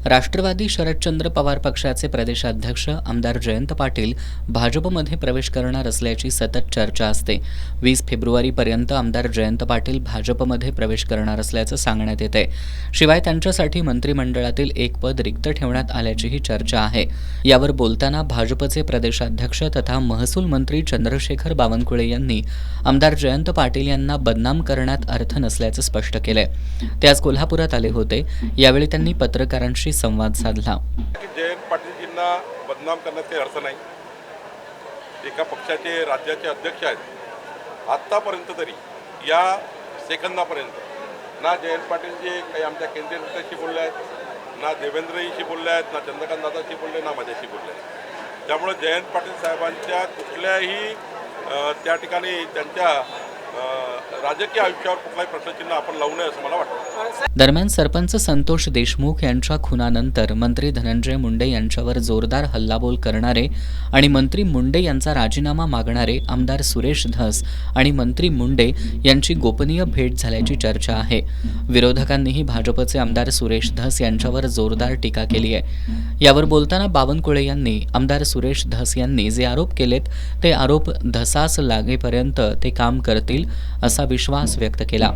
राष्ट्रवादी शरदचंद्र पवार पक्षाचे प्रदेशाध्यक्ष आमदार जयंत पाटील भाजपमध्ये प्रवेश करणार असल्याची सतत चर्चा असते। 20 फेब्रुवारीपर्यंत आमदार जयंत पाटील भाजपमध्ये प्रवेश करणार असल्याचं सांगण्यात येते। शिवाय त्यांच्यासाठी मंत्रिमंडळातील एक पद रिक्त ठेवण्यात आल्याचीही चर्चा आहे। यावर बोलताना भाजपचे प्रदेशाध्यक्ष तथा महसूल मंत्री चंद्रशेखर बावनकुळे यांनी आमदार जयंत पाटील यांना बदनाम करण्यात अर्थ नसल्याचं स्पष्ट केलंय। ते आज कोल्हापुरात आले होते। यावेळी त्यांनी पत्रकारांशी संवाद साधला। जयंत पाटीलजींना बदनाम करण्यात काही अर्थ नाही। एका पक्षाचे राज्याचे अध्यक्ष आहेत। आत्तापर्यंत तरी या सेकंदापर्यंत ना जयंत पाटीलजी काही आमच्या केंद्रीय नेत्याशी बोलले आहेत, ना देवेंद्रजीशी बोलले आहेत, ना चंद्रकांत दादाशी बोलले, ना माझ्याशी बोलले आहेत। त्यामुळे जयंत पाटील साहेबांच्या कुठल्याही त्या ठिकाणी त्यांच्या राजकीय आयुष्यावर कुठलाही प्रश्नचिन्ह आपण लावू नये असं मला वाटतं। दरम्यान सरपंच संतोष देशमुख यांच्या खुनानंतर मंत्री धनंजय मुंडे यांच्यावर जोरदार हल्लाबोल करणारे आणि मंत्री मुंडे यांचा राजीनामा मागणारे आमदार सुरेश धस आणि मंत्री मुंडे यांची गोपनीय भेट झाल्याची चर्चा आहे। विरोधकांनीही भाजपचे आमदार सुरेश धस यांच्यावर जोरदार टीका केली आहे। यावर बोलताना बावनकुळे यांनी आमदार सुरेश धस यांनी जे आरोप केलेत ते आरोप धसास लागेपर्यंत ते काम करतील असा विश्वास व्यक्त केला।